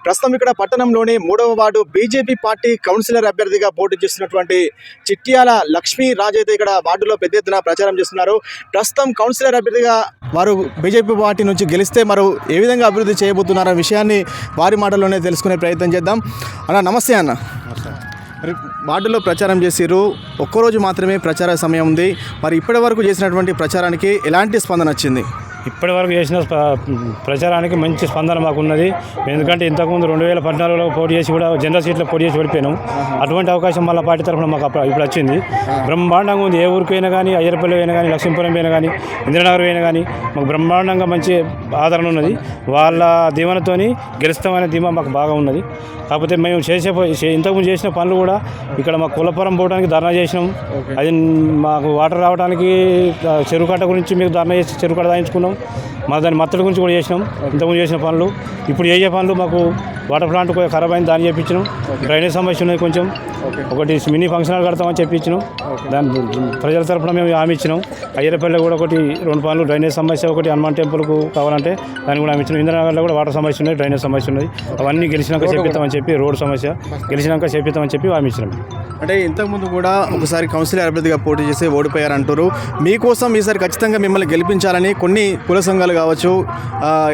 ప్రస్తుతం ఇక్కడ పట్టణంలోని 3వ వార్డు బీజేపీ పార్టీ కౌన్సిలర్ అభ్యర్థిగా పోటీ చేస్తున్నటువంటి చిట్యాల లక్ష్మీ రాజ్ అయితే ఇక్కడ వార్డులో పెద్ద ఎత్తున ప్రచారం చేస్తున్నారు. ప్రస్తుతం కౌన్సిలర్ అభ్యర్థిగా వారు బీజేపీ పార్టీ నుంచి గెలిస్తే మరో ఏ విధంగా అభివృద్ధి చేయబోతున్నారనే విషయాన్ని వారి మాటల్లోనే తెలుసుకునే ప్రయత్నం చేద్దాం. అన్న నమస్తే అన్న. మరి వార్డులో ప్రచారం చేసిర్రు, ఒక్కరోజు మాత్రమే ప్రచార సమయం ఉంది. మరి ఇప్పటి వరకు చేసినటువంటి ప్రచారానికి ఎలాంటి స్పందన వచ్చింది? ఇప్పటి వరకు చేసిన ప్రచారానికి మంచి స్పందన మాకున్నది. ఎందుకంటే ఇంతకుముందు 2014లో పోటీ చేసి కూడా జనరల్ సీట్లో పోటీ చేసి ఓడిపోయినాం. అటువంటి అవకాశం మళ్ళీ పార్టీ తరఫున మాకు ఇప్పుడు వచ్చింది. బ్రహ్మాండంగా ఉంది. ఏ ఊరికి అయినా కానీ, అయ్యరపల్లి అయినా కానీ, లక్ష్మీపురం అయినా కానీ, ఇంద్రనగర్ అయినా కానీ మాకు బ్రహ్మాండంగా మంచి ఆదరణ ఉన్నది. వాళ్ళ ధీమనతోని గెలుస్తామనే ధీమా మాకు బాగా ఉన్నది. కాకపోతే మేము ఇంతకుముందు చేసిన పనులు కూడా ఇక్కడ మాకు కులపురం పోవడానికి ధర్నా చేసినాం. అది మాకు వాటర్ రావడానికి చెరువు కట్ట గురించి మీకు ధర్నా చేసి చెరువు కట్ట దాయించుకున్నాం. దాని మత్తడి గురించి కూడా చేసినాం. ఇంతకుముందు చేసిన పనులు ఇప్పుడు ఏ పనులు మాకు వాటర్ ప్లాంట్ ఖరాబ్ అయింది, దాన్ని చెప్పించినాం. డ్రైనేజ్ సమస్య ఉన్నది, కొంచెం ఒకటి మినీ ఫంక్షన్ హాల్ కడతామని చెప్పించినాం. దాని ప్రజల తరఫున మేము హామీ ఇచ్చినాం. అయ్యరపల్లి కూడా ఒకటి 2 పనులు, డ్రైనేజ్ సమస్య ఒకటి, హనుమాన్ టెంపుల్కు కావాలంటే దాన్ని కూడా హామీ ఇచ్చినాం. ఇంద్రనగర్లో కూడా వాటర్ సమస్య ఉన్నది, డ్రైనేజ్ సమస్య ఉన్నది. అవన్నీ గెలిచినాక చెప్పిస్తామని చెప్పి, రోడ్ సమస్య గెలిచినాక చెప్పిస్తామని చెప్పి హామీ ఇచ్చినాం. అంటే ఇంతకుముందు కూడా ఒకసారి కౌన్సిలర్ అభ్యర్థిగా పోటీ చేసి ఓడిపోయారంటారు. మీకోసం ఈసారి ఖచ్చితంగా మిమ్మల్ని గెలిపించాలని కొన్ని కుల సంఘాలు కావచ్చు,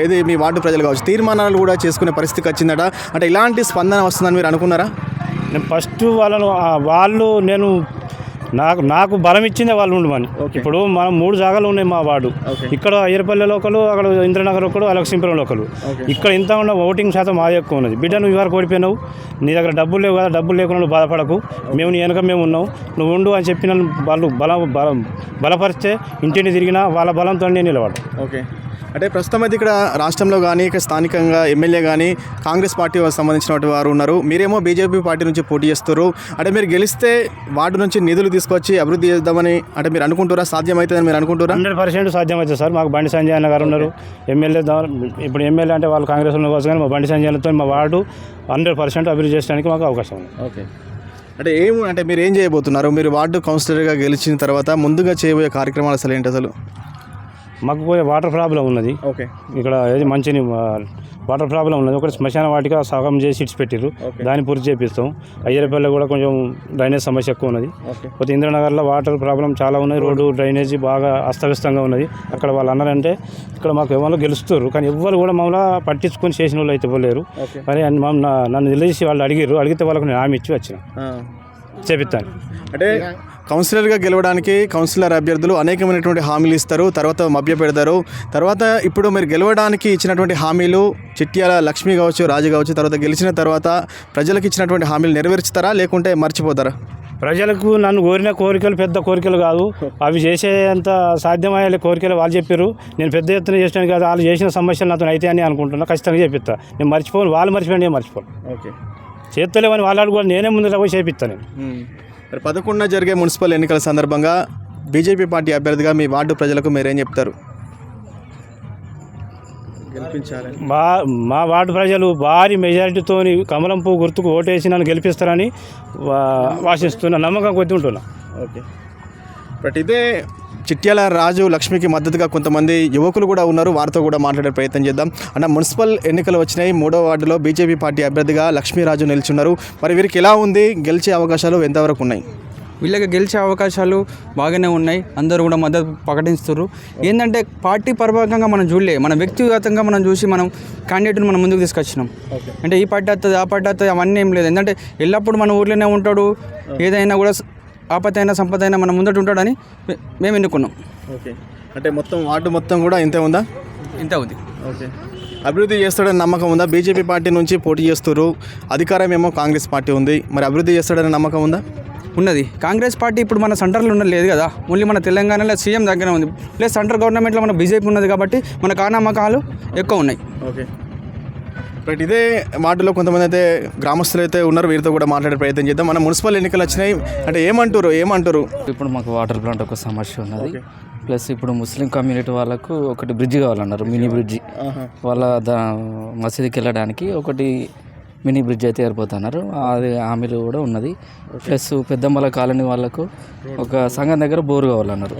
ఇది మీ వార్డు ప్రజలు కావచ్చు, తీర్మానాలు కూడా చేసుకునే పరిస్థితికి వచ్చిందట. అంటే ఇలాంటి స్పందన వస్తుందని మీరు అనుకున్నారా? నేను ఫస్ట్ నేను నాకు బలం ఇచ్చిందే వాళ్ళు ఉండమని. ఇప్పుడు మనం 3 జాగాలు ఉన్నాయి మా వార్డు. ఇక్కడ అయ్యరపల్లిలో ఒకరు, అక్కడ ఇంద్రనగర్ ఒకరు, లక్ష్మీపురంలో ఒకరు. ఇక్కడ ఇంత ఉన్న ఓటింగ్ శాతం మాది ఎక్కువ ఉన్నది. బిడ్డ నువ్వు ఇవరకు ఓడిపోయినావు, నీ దగ్గర డబ్బులు లేవు కదా, డబ్బులు లేకుండా నువ్వు బాధపడకు, మేము నీ వెనక మేము ఉన్నావు, నువ్వు ఉండు అని చెప్పి నన్ను వాళ్ళు బలపరిస్తే ఇంటిని తిరిగినా వాళ్ళ బలంతో నేను నిలబడ్డా. ఓకే. అంటే ప్రస్తుతం అయితే ఇక్కడ రాష్ట్రంలో కానీ, ఇక్కడ స్థానికంగా ఎమ్మెల్యే కానీ కాంగ్రెస్ పార్టీ సంబంధించిన వారు ఉన్నారు. మీరేమో బీజేపీ పార్టీ నుంచి పోటీ చేస్తారు. అంటే మీరు గెలిస్తే వార్డు నుంచి నిధులు తీసుకొచ్చి అభివృద్ధి చేద్దామని అంటే మీరు అనుకుంటారా? సాధ్యమవుతుందని మీరు అనుకుంటారా? 100% సాధ్యమవుతుంది సార్. మాకు బండి సంజయ్ అన్న గారు ఉన్నారు, ఎమ్మెల్యే. ఇప్పుడు ఎమ్మెల్యే అంటే వాళ్ళు కాంగ్రెస్లో కోసం, కానీ మా బండి సంజయ్తో మా వార్డు 100% అభివృద్ధి చేయడానికి మాకు అవకాశం ఉంది. ఓకే. అంటే మీరు ఏం చేయబోతున్నారు? మీరు వార్డు కౌన్సిలర్గా గెలిచిన తర్వాత ముందుగా చేయబోయే కార్యక్రమాలు అసలు ఏంటి? అసలు మాకు వాటర్ ప్రాబ్లం ఉన్నది. ఓకే. ఇక్కడ ఏది మంచిని వాటర్ ప్రాబ్లం ఉన్నది. ఒకటి శ్మశాన వాటిక సగం చేసి ఇట్స్ పెట్టిర్రు, దాన్ని పూర్తి చేపిస్తాం. అయ్యరపల్లి కూడా కొంచెం డ్రైనేజ్ సమస్య ఎక్కువ ఉన్నది. పోతే ఇంద్రనగర్లో వాటర్ ప్రాబ్లం చాలా ఉన్నది. రోడ్డు డ్రైనేజీ బాగా అస్తవ్యస్తంగా ఉన్నది. అక్కడ వాళ్ళు అన్నారంటే ఇక్కడ మాకు ఎవరు గెలుస్తారు, కానీ ఎవ్వరు కూడా మమ్మల్ని పట్టించుకొని చేసిన వాళ్ళు అయితే ఇవ్వలేరు. మరి నన్ను నిలదీసి వాళ్ళు అడిగితే వాళ్ళకు నేను హామీ ఇచ్చి వచ్చిన చేపిస్తాను. అంటే కౌన్సిలర్గా గెలవడానికి కౌన్సిలర్ అభ్యర్థులు అనేకమైనటువంటి హామీలు ఇస్తారు, తర్వాత మభ్యపెడతారు. తర్వాత ఇప్పుడు మీరు గెలవడానికి ఇచ్చినటువంటి హామీలు చిట్యాల లక్ష్మి కావచ్చు, రాజు కావచ్చు, తర్వాత గెలిచిన తర్వాత ప్రజలకు ఇచ్చినటువంటి హామీలు నెరవేర్చుతారా లేకుంటే మర్చిపోతారా? ప్రజలకు నన్ను కోరిన కోరికలు పెద్ద కోరికలు కాదు, అవి చేసేంత సాధ్యమయ్యే కోరికలు వాళ్ళు చెప్పారు. నేను పెద్ద ఎత్తున చేసినాను కాదు, వాళ్ళు చేసిన సమస్యలు నాతో అయితే అని అనుకుంటున్నా. ఖచ్చితంగా చెప్పిస్తా. నేను మర్చిపోను, వాళ్ళు మర్చిపోయి నేను మర్చిపోను. ఓకే. చేస్తలేమని వాళ్ళు కూడా నేనే ముందు పోయి చేపిస్తాను. నేను 11న జరిగే మున్సిపల్ ఎన్నికల సందర్భంగా బీజేపీ పార్టీ అభ్యర్థిగా మీ వార్డు ప్రజలకు మీరేం చెప్తారు? మా వార్డు ప్రజలు భారీ మెజారిటీతో కమలం పువ్వు గుర్తుకు ఓటేసి నన్ను గెలిపిస్తారని ఆశిస్తున్నా, నమ్మకం కొద్ది ఉంటున్నా. ఓకే. బట్ ఇదే చిట్యాల రాజు లక్ష్మికి మద్దతుగా కొంతమంది యువకులు కూడా ఉన్నారు, వారితో కూడా మాట్లాడే ప్రయత్నం చేద్దాం. అన్న, మున్సిపల్ ఎన్నికలు వచ్చినాయి. 3వ వార్డులో బీజేపీ పార్టీ అభ్యర్థిగా లక్ష్మీరాజు నిల్చున్నారు. మరి వీరికి ఎలా ఉంది? గెలిచే అవకాశాలు ఎంతవరకు ఉన్నాయి? వీళ్ళకి గెలిచే అవకాశాలు బాగానే ఉన్నాయి. అందరూ కూడా మద్దతు ప్రకటిస్తున్నారు. ఏంటంటే పార్టీ పరపకంగా మనం చూడలే, మన వ్యక్తిగతంగా మనం చూసి మనం క్యాండిడేట్ని మనం ముందుకు తీసుకొచ్చినాం. అంటే ఈ పార్టీ వస్తుంది, ఆ పార్టీ వస్తుంది, అవన్నీ ఏం లేదు. ఎందుకంటే ఎల్లప్పుడు మన ఊర్లోనే ఉంటాడు, ఏదైనా కూడా ఆపద అయినా సంపద అయినా మన ముందట ఉంటాడని మేము ఎన్నుకున్నాం. ఓకే. అంటే మొత్తం వార్డు మొత్తం కూడా ఇంతే ఉందా? ఇంతే ఉంది. ఓకే. అభివృద్ధి చేస్తాడని నమ్మకం ఉందా? బీజేపీ పార్టీ నుంచి పోటీ చేస్తారు, అధికారం ఏమో కాంగ్రెస్ పార్టీ ఉంది, మరి అభివృద్ధి చేస్తాడని నమ్మకం ఉందా? ఉన్నది. కాంగ్రెస్ పార్టీ ఇప్పుడు మన సెంటర్లో లేదు కదా, ఓన్లీ మన తెలంగాణలో సీఎం దగ్గర ఉంది. ప్లస్ సెంట్రల్ గవర్నమెంట్లో మన బీజేపీ ఉన్నది కాబట్టి మన కానమ్మకాలు ఎక్కువ ఉన్నాయి. ఓకే. బట్ ఇదే వార్డులో కొంతమంది అయితే గ్రామస్తులు అయితే ఉన్నారు, వీరితో కూడా మాట్లాడే ప్రయత్నం చేద్దాం. మన మున్సిపల్ ఎన్నికలు వచ్చినాయి, అంటే ఏమంటారు? ఇప్పుడు మాకు వాటర్ ప్లాంట్ ఒక సమస్య ఉన్నది. ప్లస్ ఇప్పుడు ముస్లిం కమ్యూనిటీ వాళ్ళకు ఒకటి బ్రిడ్జి కావాలన్నారు, మినీ బ్రిడ్జి. వాళ్ళ మసీదుకి వెళ్ళడానికి ఒకటి మినీ బ్రిడ్జ్ అయితే ఏర్పోతున్నారు. అది హామీలు కూడా ఉన్నది. ప్లస్ పెద్దమ్మల కాలనీ వాళ్ళకు ఒక సంఘం దగ్గర బోరు కావాలన్నారు.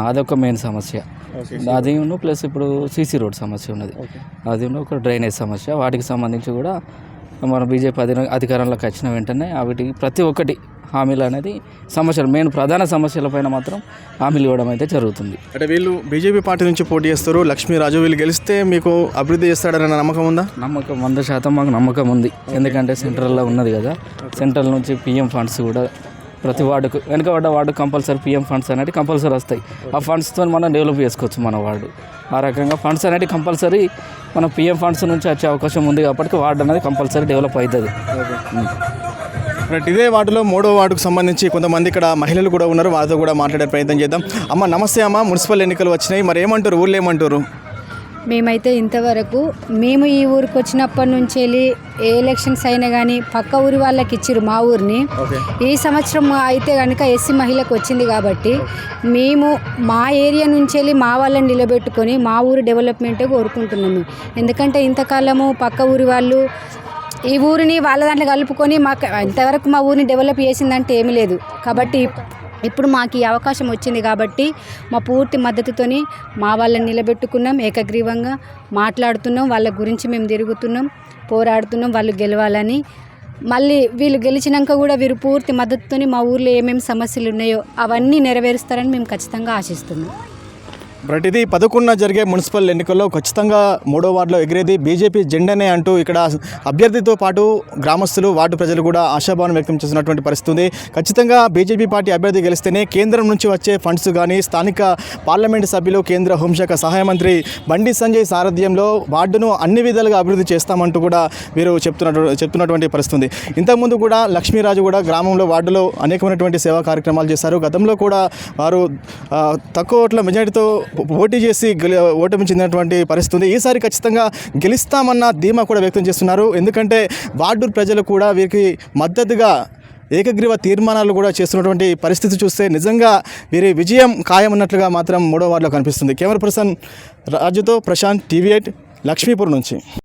అదొక మెయిన్ సమస్య. అది ప్లస్ ఇప్పుడు సీసీ రోడ్ సమస్య ఉన్నది. అది ఒక డ్రైనేజ్ సమస్య. వాటికి సంబంధించి కూడా మన బీజేపీ అధికారంలోకి వచ్చిన వెంటనే వాటికి ప్రతి ఒక్కటి హామీలు అనేది సమస్యలు ప్రధాన సమస్యలపైన మాత్రం హామీలు ఇవ్వడం అయితే జరుగుతుంది. అంటే వీళ్ళు బీజేపీ పార్టీ నుంచి పోటీ చేస్తారు, లక్ష్మీరాజు. వీళ్ళు గెలిస్తే మీకు అభివృద్ధి చేస్తాడన్న నమ్మకం ఉందా? నమ్మకం 100% మాకు నమ్మకం ఉంది. ఎందుకంటే సెంట్రల్లో ఉన్నది కదా, సెంట్రల్ నుంచి పిఎం ఫండ్స్ కూడా ప్రతి వార్డుకు వెనుకబడ్డ వార్డు కంపల్సరీ పిఎం ఫండ్స్ అనేవి కంపల్సరీ వస్తాయి. ఆ ఫండ్స్తో మనం డెవలప్ చేసుకోవచ్చు మన వార్డు. ఆ రకంగా ఫండ్స్ అనేవి కంపల్సరీ మన పిఎం ఫండ్స్ నుంచి వచ్చే అవకాశం ఉంది కాబట్టి వార్డు అనేది కంపల్సరీ డెవలప్ అవుతుంది. ఇదే వార్డులో 3వ వార్డుకు సంబంధించి కొంతమంది ఇక్కడ మహిళలు కూడా ఉన్నారు, వారితో కూడా మాట్లాడే ప్రయత్నం చేద్దాం. అమ్మ నమస్తే అమ్మ, మున్సిపల్ ఎన్నికలు వచ్చినాయి, మరి ఏమంటారు, ఊళ్ళో ఏమంటారు? మేమైతే ఇంతవరకు మేము ఈ ఊరికి వచ్చినప్పటి నుంచి వెళ్ళి ఏ ఎలక్షన్స్ అయినా కానీ పక్క ఊరి వాళ్ళకి ఇచ్చిర్రు మా ఊరిని. ఈ సంవత్సరం అయితే కనుక ఎస్సీ మహిళకు వచ్చింది కాబట్టి మేము మా ఏరియా నుంచి వెళ్ళి మా వాళ్ళని నిలబెట్టుకొని మా ఊరి డెవలప్మెంటే కోరుకుంటున్నాము. ఎందుకంటే ఇంతకాలము పక్క ఊరి వాళ్ళు ఈ ఊరిని వాళ్ళ దాంట్లో కలుపుకొని మాకు ఇంతవరకు మా ఊరిని డెవలప్ చేసిందంటే ఏమీ లేదు. కాబట్టి ఇప్పుడు మాకు ఈ అవకాశం వచ్చింది కాబట్టి మా పూర్తి మద్దతుతోని మా వాళ్ళని నిలబెట్టుకున్నాం, ఏకగ్రీవంగా మాట్లాడుతున్నాం, వాళ్ళ గురించి మేము తిరుగుతున్నాం, పోరాడుతున్నాం వాళ్ళు గెలవాలని. మళ్ళీ వీళ్ళు గెలిచినాక కూడా వీరు పూర్తి మద్దతుతోని మా ఊర్లో ఏమేమి సమస్యలు ఉన్నాయో అవన్నీ నెరవేరుస్తారని మేము ఖచ్చితంగా ఆశిస్తున్నాం. బట్ ఇది 11న జరిగే మున్సిపల్ ఎన్నికల్లో ఖచ్చితంగా 3వ వార్డులో ఎగిరేది బీజేపీ జెండానే అంటూ ఇక్కడ అభ్యర్థితో పాటు గ్రామస్తులు, వార్డు ప్రజలు కూడా ఆశాభావం వ్యక్తం చేస్తున్నటువంటి పరిస్థితి ఉంది. ఖచ్చితంగా బీజేపీ పార్టీ అభ్యర్థి గెలిస్తేనే కేంద్రం నుంచి వచ్చే ఫండ్స్ కానీ స్థానిక పార్లమెంటు సభ్యులు, కేంద్ర హోంశాఖ సహాయ మంత్రి బండి సంజయ్ సారథ్యంలో వార్డును అన్ని విధాలుగా అభివృద్ధి చేస్తామంటూ కూడా వీరు చెప్తున్నటువంటి పరిస్థితి ఉంది. ఇంతకుముందు కూడా లక్ష్మీరాజు కూడా గ్రామంలో, వార్డులో అనేకమైనటువంటి సేవా కార్యక్రమాలు చేశారు. గతంలో కూడా వారు తక్కువ ఓట్ల మెజారిటీతో పోటీ చేసి ఓటమి చెందినటువంటి పరిస్థితి ఉంది. ఈసారి ఖచ్చితంగా గెలుస్తామన్న ధీమా కూడా వ్యక్తం చేస్తున్నారు. ఎందుకంటే వార్డు ప్రజలు కూడా వీరికి మద్దతుగా ఏకగ్రీవ తీర్మానాలు కూడా చేస్తున్నటువంటి పరిస్థితి చూస్తే నిజంగా వీరి విజయం ఖాయమన్నట్లుగా మాత్రం 3వ వార్డులో కనిపిస్తుంది. కెమెరా పర్సన్ రాజుతో ప్రశాంత్, TV8 లక్ష్మీపూర్ నుంచి.